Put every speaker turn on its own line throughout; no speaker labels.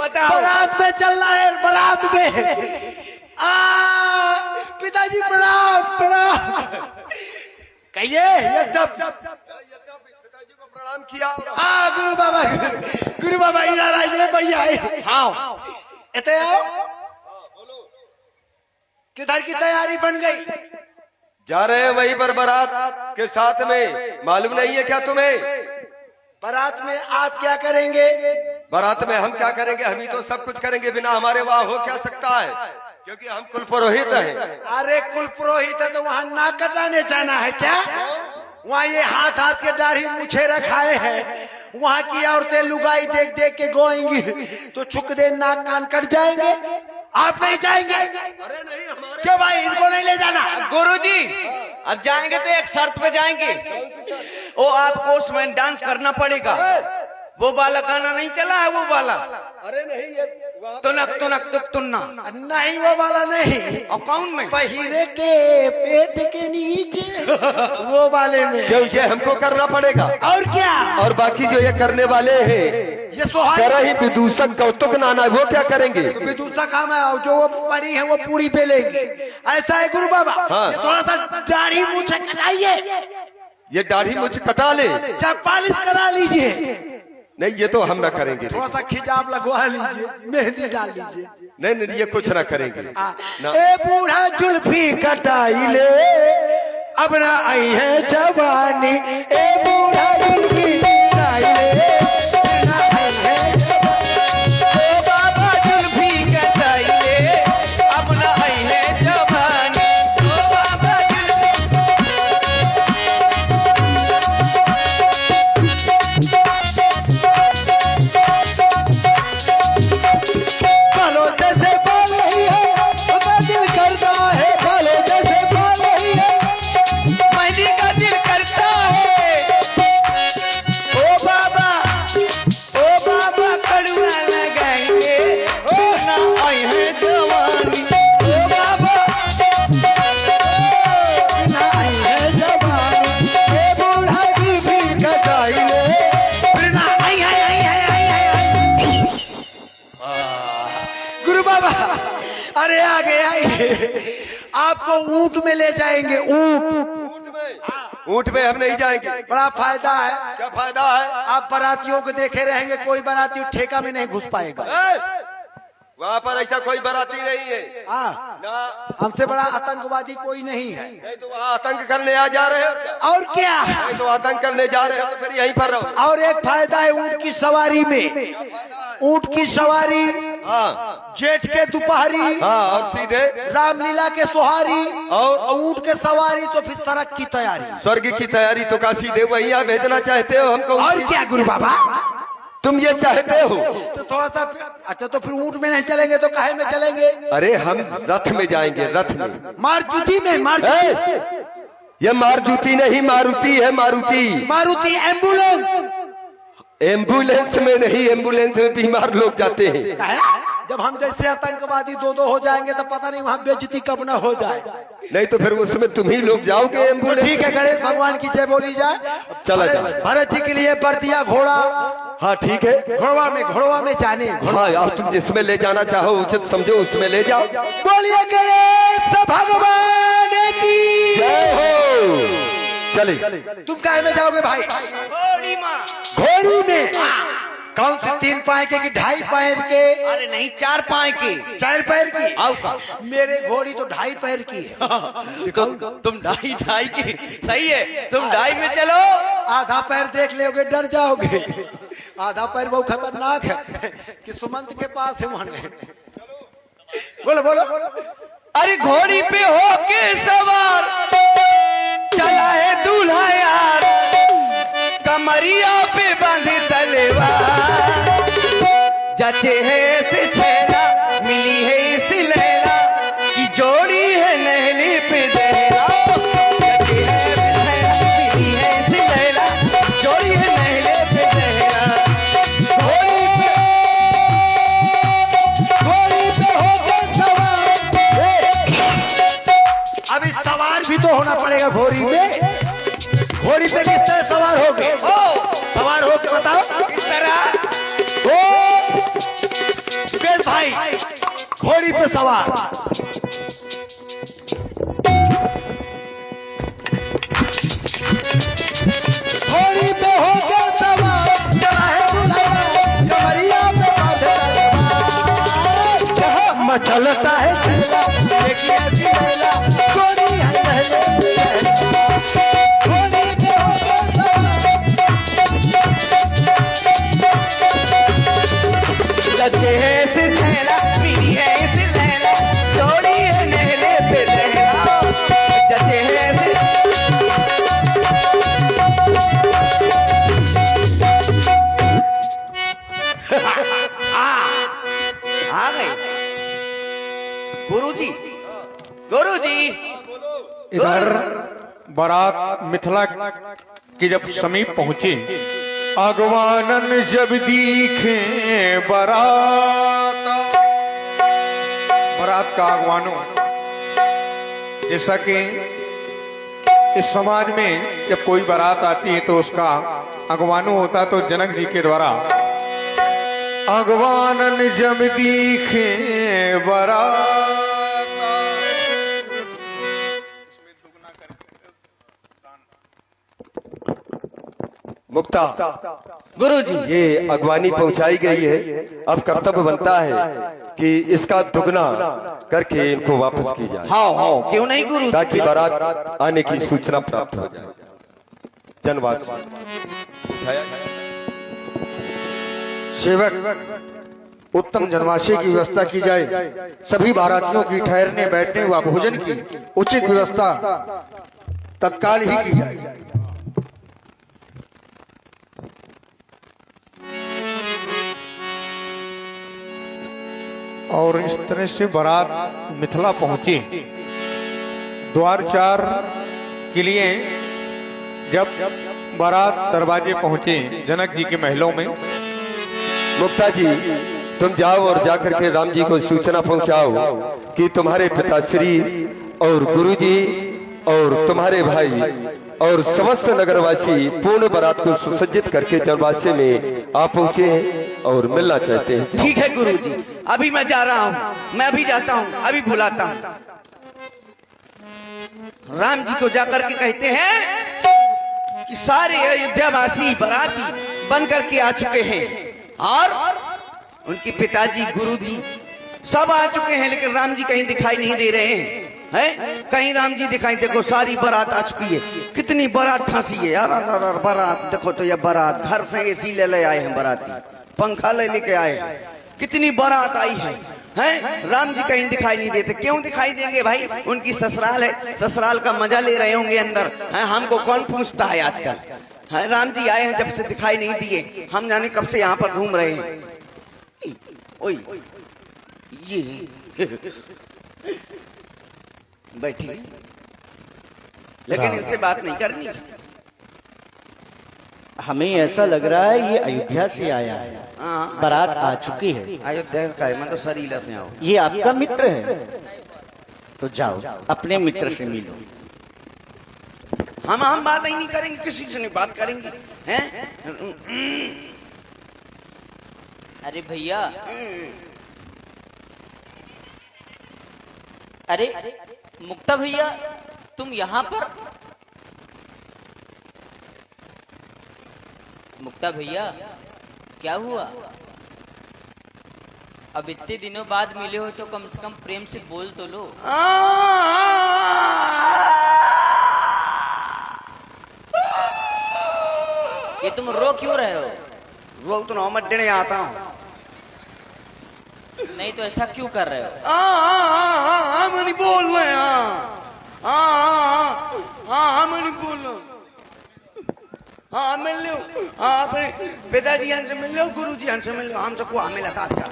बताओ।
बारात में चलना है, बारात में। पिताजी प्रणाम प्रणाम कहिए। एकदम
पिताजी को प्रणाम किया।
गुरु बाबा इधर आइए भैया।
हाँ
इतने आओ। किधर की तैयारी बन गई?
जा रहे हैं वहीं पर बारात के साथ में। मालूम नहीं है क्या तुम्हें?
बारात में आप क्या करेंगे?
बारात में हम क्या करेंगे? हम ही तो सब कुछ करेंगे, बिना हमारे वहाँ हो क्या सकता है? क्योंकि हम कुल पुरोहित हैं।
अरे कुल पुरोहित है तो वहाँ नाक कटाने जाना है क्या? वहाँ ये हाथ हाथ के दाढ़ी मूछे रखाए हैं। वहाँ की औरतें लुगाई देख देख के गोएंगी तो छुक दे नाक कान कट जाएंगे। आप नहीं जाएंगे?
अरे नहीं, हमारे
क्यों भाई, इनको नहीं ले जाना?
गुरुजी अब जाएंगे तो एक शर्त पे जाएंगे। वो आपको उसमें डांस करना पड़ेगा। वो वाला गाना नहीं चला है, वो वाला।
अरे नहीं, ये
तुनक तुनक तुक तुन्ना
नहीं, वो वाला नहीं।
और कौन में?
पहिरे के पेट के नीचे वो वाले में।
क्यों ये हमको करना पड़ेगा?
और क्या?
और बाकी जो ये करने वाले हैं,
ये सोहाई
करा ही विदूषक कौतुक नाना, वो क्या करेंगे?
विदुषा काम है। और जो वो पड़ी है वो पूरी बेलेंगे। ऐसा है गुरु बाबा।
हाँ।
ये थोड़ा सा दाढ़ी मूछे कटाइए,
ये दाढ़ी मुझ कटा ले।
चाहे पालिश करा लीजिए।
नहीं, ये तो हम ना करेंगे।
थोड़ा सा खिजाब लगवा लीजिए, मेहंदी डाल लीजिए।
नहीं नहीं, ये कुछ ना करेंगे ना।
ए बूढ़ा जुल्फी कटाई ले, अब ना आई है जवानी। ए बूढ़ा जुल्फी कटाई ले, ना आई है जवानी।
ओ बाबा जुल्फी कटाई ले, अब ना आई है जवानी। ओ बाबा
बालों जैसे बाल नहीं है, अपना दिल करता है। बालों जैसे बाल नहीं है,
मेहंदी का दिल करता है। ओ बाबा कड़ुआ लगाएंगे, ओ ना आई है जवानी। ओ बाबा
ना आई है जवानी। ए बूढ़ा जुल्फी कटाई ले, फिर ना आई है, आई है, आई है, आई है। गुरु बाबा अरे आगे आइए, आपको ऊंट में ले जाएंगे।
ऊंट में हम नहीं जाएंगे।
बड़ा फायदा है।
क्या फायदा है?
आप बारातियों को देखे रहेंगे, कोई बाराती ठेका में नहीं घुस पाएगा।
वहाँ पर ऐसा कोई बाराती नहीं है
हाँ,
ना।
हमसे बड़ा आतंकवादी कोई नहीं है।
नहीं तो वहाँ आतंक करने आ जा रहे हो क्या?
और क्या?
नहीं तो आतंक करने जा रहे हो तो फिर यहीं पर रहो।
और एक फायदा है ऊंट की सवारी में। ऊंट की सवारी,
हाँ
जेठ के दोपहरी,
हाँ, और सीधे
रामलीला के सोहारी,
और
ऊंट के सवारी तो फिर सड़क की तैयारी।
स्वर्ग की तैयारी तो का सीधे वहीं आप भेजना चाहते हो हमको?
और क्या गुरु बाबा?
तुम ये चाहते हो?
तो थोड़ा सा अच्छा, तो फिर ऊंट में नहीं चलेंगे तो काहे में चलेंगे?
अरे हम रथ में जाएंगे, रथ में।
मारुति में,
ए,
मारुति।
ये मारुति नहीं, मारुति है, मारुति।
मारुति एम्बुलेंस।
एम्बुलेंस में नहीं, एम्बुलेंस में बीमार लोग जाते हैं।
काहे? जब हम जैसे आतंकवादी दो हो जाएंगे तो पता नहीं वहाँ बेइज्जती कब न हो जाए।
नहीं तो फिर उसमें तुम ही लोग जाओगे एम्बुलेंस।
ठीक है, गणेश भगवान की जय बोली जाए।
चला जाए।
भरत जी के लिए बर्दिया घोड़ा,
हाँ ठीक है।
घोड़वा में जाने।
हाँ यार, तुम जिसमें ले जाना चाहो उचित समझो उसमें ले जाओ।
बोलिए गणेश भगवान की
जय हो। चले।
तुम काहे में जाओगे भाई?
घोड़ी माँ।
घोड़ी में? कौन सी 3 पाए के कि 2.5 पैर के?
अरे नहीं, 4 पाए की।
4 पैर की?
आओ का।
मेरे घोड़ी तो 2.5 पैर की है।
तुम ढाई की सही है, तुम 2.5 में चलो।
आधा पैर देख लोगे डर जाओगे। आधा पैर बहुत खतरनाक है कि सुमंत के पास है वहां। बोलो बोलो।
अरे घोड़ी पे हो के सवार चला है दूल्हा यार, कमरिया पे बांधे तलवार, जचे है ऐसे छेड़ा, मिली है इस लैला की जोड़ी है नहले पे दहरा। जचे है ऐसे छेड़ा, मिली है इस लैला, जोड़ी है नहले पे दहरा।
घोड़ी पे हो के सवार। अभी सवार भी तो होना पड़ेगा घोड़ी में। घोड़ी पे किस तरह सवार हो गए? सवार हो के बताओ।
इस तरह
ओ वेद भाई घोड़ी पे सवार। घोड़ी पे हो गया सवार, चला है दुल्हन कमरिया पे बांधे तलवार। मचलता है झूला देखिए ऐसी महिला, घोड़ी है पहले घोड़ी पे हो गया सवार।
लचे है इस झेला, पीली है इस लैला, जोड़ी है नहले पे लहरा। जचे है इस आ गए गुरुजी। गुरुजी
इधर बारात मिथिला के जब समीप पहुंचे, आगवानन जब दीखे बारात, बारात का आगवानो, जैसा कि इस समाज में जब कोई बारात आती है तो उसका अगवानो होता तो जनक जी के द्वारा अगवानन जब दीखे बारात।
मुक्ता,
गुरुजी
ये अगवानी पहुंचाई गई है। अब कर्तव्य बनता है कि इसका दुगना करके इनको वापस की जाए।
हाँ हाँ क्यों नहीं गुरुजी।
ताकि बारात आने की सूचना प्राप्त हो जाए। जनवास पहुंचाया
सेवक उत्तम जनवासी की व्यवस्था की जाए। सभी बारातियों की ठहरने बैठने व भोजन की उचित व्यवस्था तत्काल ही की जाए।
और इस तरह से बारात मिथिला पहुंची। द्वार 4 के लिए जब बारात दरवाजे पहुंचे जनक जी के महलों में,
मुक्ता जी तुम जाओ और जाकर के राम जी को सूचना पहुंचाओ कि तुम्हारे पिताश्री और गुरुजी और तुम्हारे भाई और समस्त नगरवासी पूर्ण बारात को सुसज्जित करके जनवासी में आ पहुंचे हैं और मिलना चाहते हैं।
ठीक है गुरुजी, अभी मैं जा रहा हूँ, मैं अभी जाता हूँ, अभी बुलाता हूँ। राम जी को जाकर के कहते हैं कि सारे अयोध्यावासी बाराती बन करके आ चुके हैं और उनके पिताजी गुरुजी सब आ चुके हैं, लेकिन राम जी कहीं दिखाई नहीं दे रहे हैं। कहीं राम जी दिखाई, देखो सारी बारात आ चुकी है। कितनी बारात फंसी है यार, बारात देखो तो ये बारात घर से एसी ले आए हैं, बाराती पंखा ले लेके आए हैं, कितनी बारात आई है। राम जी कहीं दिखाई नहीं देते। क्यों दिखाई देंगे भाई, उनकी ससुराल है, ससुराल का मजा ले रहे होंगे अंदर। हमको कौन पूछता है आजकल। राम जी आए हैं जब से दिखाई नहीं दिए, हम जाने कब से यहाँ पर घूम रहे हैं। ओए ये बैठी, लेकिन इनसे बात नहीं करनी।
हमें ऐसा लग रहा है ये अयोध्या से आया है, बारात आ चुकी है।
अयोध्या का है, मैं तो सरीला से आऊँ।
ये आपका मित्र है, तो जाओ अपने मित्र से मिलो।
हम बात ही नहीं करेंगे, किसी से नहीं बात करेंगे हैं।
अरे भैया, अरे मुक्ता भैया तुम यहाँ पर? मुक्ता भैया क्या हुआ? अब इतने दिनों बाद मिले हो तो कम से कम प्रेम से बोल तो लो। ये तुम रो क्यों रहे हो?
रो तो नौ मड्डे आता हूँ।
नहीं तो ऐसा क्यों कर रहे हो?
हम नहीं बोल रहे हैं। हम नहीं बोल रहे। हाँ मिल लो, अपने पिताजी से मिल लो, गुरु जी से मिल लो, हम सबको हमें लगा दिया।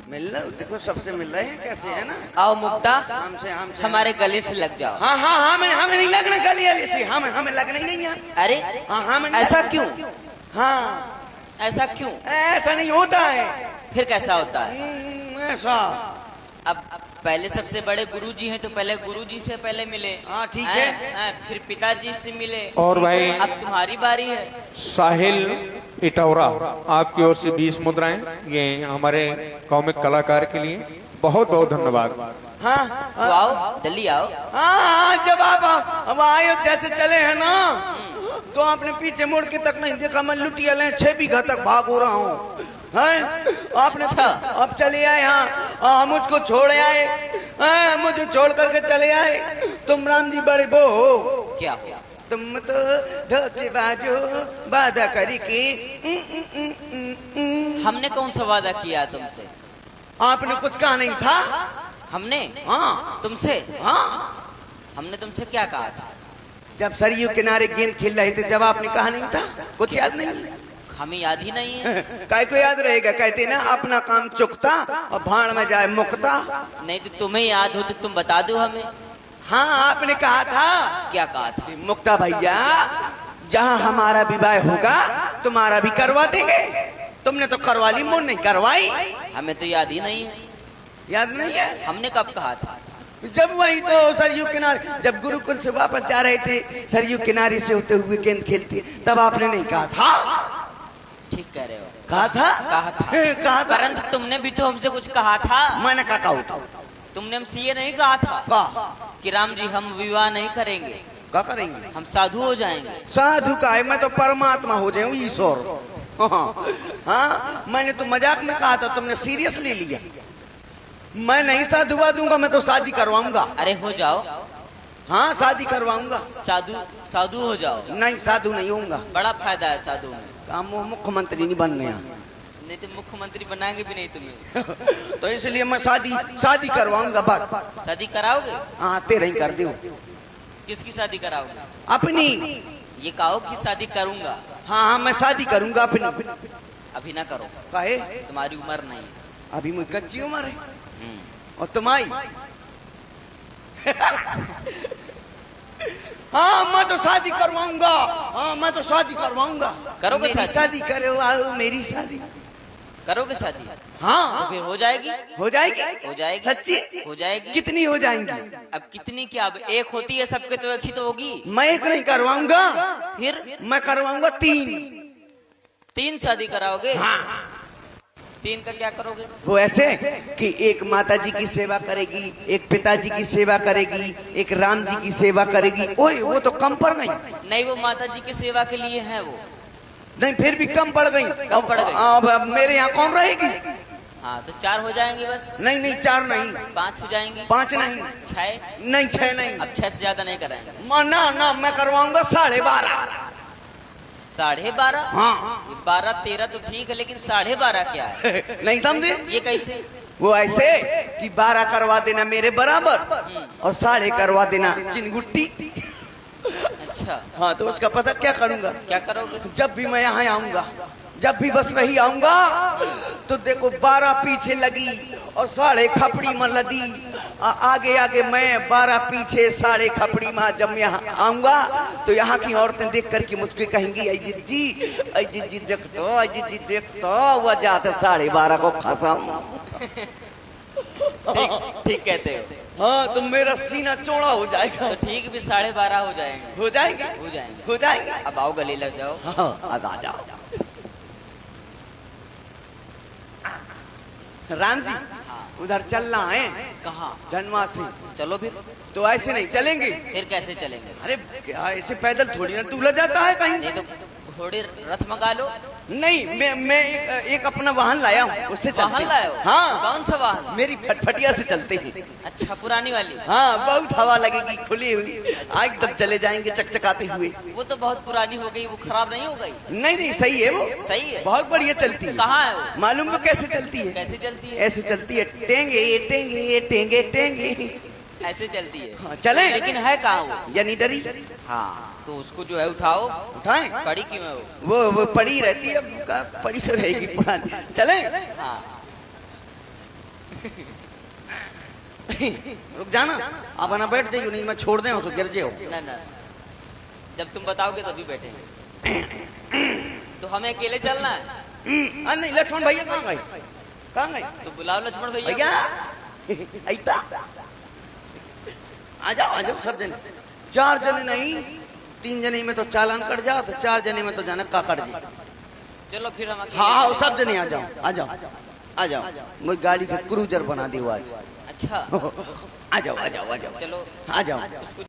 मिल लो, देखो सबसे मिल रहे हैं कैसे, है ना।
आओ मुक्ता,
हमसे
हमारे गले से लग जाओ।
हाँ हमें नहीं लगना गले से, हमें लगना ही नहीं है।
अरे
हाँ
ऐसा क्यों?
हाँ
ऐसा क्यों?
ऐसा नहीं होता है।
फिर कैसा होता है?
ऐसा
अब पहले सबसे बड़े गुरुजी हैं तो पहले गुरुजी से पहले मिले।
हाँ, ठीक
हैं?
है।
हैं, फिर पिताजी से मिले।
और भाई
अब तुम्हारी बारी है।
साहिल इटौरा, आपकी ओर से 20 मुद्राएं, ये हमारे कॉमिक कलाकार के लिए बहुत बहुत धन्यवाद।
हाँ
तो आओ, जल्दी आओ।
हाँ, जब आप हम अयोध्या से चले हैं ना, तो आपने पीछे मुड़ के तक नहीं देखा। मैं लुटिया ले 6 बीघा तक भाग हो रहा हूँ। हैं? आपने
अच्छा।
आप चले आए यहाँ, मुझको छोड़ आए। मुझे छोड़ करके चले आए। तुम राम जी बड़े वो हो,
क्या?
तुम तो धोखेबाजो वादा करके।
हमने कौन सा वादा किया तुमसे?
आपने कुछ कहा नहीं था।
हमने?
हाँ
तुमसे?
हाँ,
हमने तुमसे क्या कहा था?
जब सरयू किनारे गेंद खेल रहे थे, जब आपने कहा नहीं था, कुछ याद नहीं?
हमें याद ही नहीं है।
काय को याद रहेगा, कहते ना अपना काम चुकता और भाड़ में जाए मुकता।
नहीं तो तुम्हें याद हो तो तुम बता दो हमें।
हाँ, आपने कहा था।
क्या कहा था?
मुक्ता भैया, जहाँ हमारा विवाह होगा तुम्हारा भी करवा देंगे। तुमने तो करवा ली, मुझ नहीं करवाई।
हमें तो याद ही नहीं है।
याद नहीं है?
हमने कब कहा था?
जब वही तो सरयू किनारे, जब गुरुकुल से वापस जा रहे थे, सरयू किनारे से होते हुए गेंद खेलते, तब आपने नहीं कहा था?
ठीक कह रहे हो।
कहा था?
कहा था।
कहा था।
परंतु तुमने भी तो हमसे कुछ कहा था।
मैंने कहा था।
तुमने हमसे ये नहीं कहा था
कहा
कि राम जी हम विवाह नहीं करेंगे,
क्या करेंगे?
हम साधु हो जाएंगे।
साधु का है, मैं तो परमात्मा हो जाऊं, ईश्वर। हाँ, मैंने तो मजाक में कहा था, तुमने सीरियस ले लिया। मैं नहीं साधुवा दूंगा, मैं तो शादी करवाऊंगा।
अरे हो जाओ,
हाँ, शादी करवाऊंगा।
साधु हो जाओ।
नहीं, साधु नहीं होऊंगा।
बड़ा फायदा है साधु में।
काम मुख्यमंत्री नहीं बनने यहाँ।
नहीं तो मुख्यमंत्री बनाएंगे भी नहीं तुम्हें।
तो इसलिए मैं शादी करवाऊंगा बस।
शादी कराओगे?
हाँ, तेरे ही कर दूं।
किसकी शादी कराओगे?
अपनी।
ये कहो कि शादी करूंगा।
हाँ हाँ, मैं शादी करूंगा अपनी।
अभी ना करो,
काहे?
तुम्हारी उम्र नहीं है।
अभी मुझे कच्ची उम्र है और तुम्हारी। हाँ, मैं तो शादी करवाऊंगा। हाँ, मैं तो शादी करवाऊंगा।
करोगे
मेरी
शादी?
शादी करो, आओ मेरी शादी।
करोगे शादी?
हाँ,
तो फिर हो जाएगी।
हो जाएगी।
हो जाएगी।
सच्ची?
हो जाएगी।
कितनी हो जाएंगी?
अब कितनी क्या, अब एक होती है सबके तो एक ही तो होगी।
मैं एक नहीं करवाऊंगा,
फिर
मैं करवाऊंगा 3।
3 शादी कराओगे?
हाँ।
3 का क्या करोगे?
वो ऐसे कि एक माता जी की सेवा करेगी, एक पिताजी की सेवा करेगी, एक राम जी की सेवा करेगी। ओए, वो तो कम पड़ गई।
नहीं, वो माता जी की सेवा के लिए है वो।
नहीं, फिर भी कम पड़ गई।
कम पड़ गई।
अब मेरे यहाँ कौन रहेगी?
हाँ, तो 4 हो जाएंगे बस।
नहीं नहीं, 4 नहीं,
5 हो जाएंगे।
5 नहीं,
6?
नहीं 6 नहीं।
अब 6 से ज्यादा नहीं कराएंगे।
ना ना, मैं करवाऊंगा 12.5।
12.5?
हाँ।
ये 12, 13 तो ठीक है, लेकिन 12.5 क्या है?
नहीं समझे?
ये कैसे?
वो ऐसे कि 12 करवा देना मेरे बराबर और 12.5 करवा देना चिनगुट्टी।
अच्छा,
हाँ, तो उसका पता क्या करूंगा?
क्या करोगे?
जब भी मैं यहाँ आऊंगा, जब भी बस रही आऊंगा, तो देखो 12 पीछे लगी और 12.5 खपड़ी में लदी। आगे आगे मैं 12 पीछे 12.5 खपड़ी में। जब मैं यहाँ आऊंगा तो यहाँ की औरतें देख करके मुझको कहेंगी, अजीत जी देखतो, अजीत जी देखतो, वह जाते 12.5 को खसम।
ठीक कहते हो।
हाँ, तो मेरा सीना चौड़ा हो जाएगा।
तो ठीक भी 12.5 हो जाएंगे।
हो जाएगा,
हो जाएंगे।
हो जाएगा।
अब आओ, गले लग जाओ।
हाँ, अब आ जाओ। राम जी, उधर चलना है।
कहाँ?
धनवा से।
चलो फिर।
तो ऐसे नहीं चलेंगे।
फिर कैसे चलेंगे?
अरे क्या, ऐसे पैदल थोड़ी ना दूल्हा जाता है कहीं।
नहीं तो घोड़े रथ मंगा लो।
नहीं, मैं एक अपना वाहन लाया हूँ, उससे चलते
वाहन
हैं।
लाए हो?
हाँ।
कौन सा वाहन?
मेरी फटफटिया से चलते हैं।
अच्छा, पुरानी वाली।
हाँ, बहुत हवा लगेगी, खुली हुई। एकदम चले जाएंगे चकचकाते हुए।
वो तो बहुत पुरानी हो गई, वो खराब नहीं हो गई?
नहीं नहीं, सही है वो।
सही है।
बहुत बढ़िया चलती है।
कहाँ है वो?
मालूम है कैसे चलती है?
कैसे चलती है?
ऐसे चलती है, टेंगे टेंगे टेंगे टेंगे।
ऐसे चलती है।
हाँ, चले।
लेकिन है कहाँ वो?
यानी डरी।
हाँ, तो उसको जो है उठाओ।
उठाएं?
पड़ी क्यों है वो?
वो पड़ी रहती है, पड़ी तो रहेगी पुरानी। चले।
हाँ।
रुक जाना, आप ना बैठ जाइयो, नहीं मैं छोड़ दे उसको, गिर जाओ।
ना ना, जब तुम बताओगे तभी बैठेंगे। तो हमें अकेले चलना है?
नहीं, लक्ष्मण भैया कहाँ गए? कहाँ गए?
तो बुलाओ लक्ष्मण भैया।
भैया,
ऐता आ जाओ सब जने। 4 जने नहीं 3 जने में तो चालान कट जाओ, तो 4 जने में तो जाना काकड़ जी।
चलो फिर हम अकेले
हाँ
चलें।
सब जने आ जाओ। मुझे गाड़ी का क्रूजर बना दी आज।
अच्छा
आ जाओ
चलो
आ जाओ।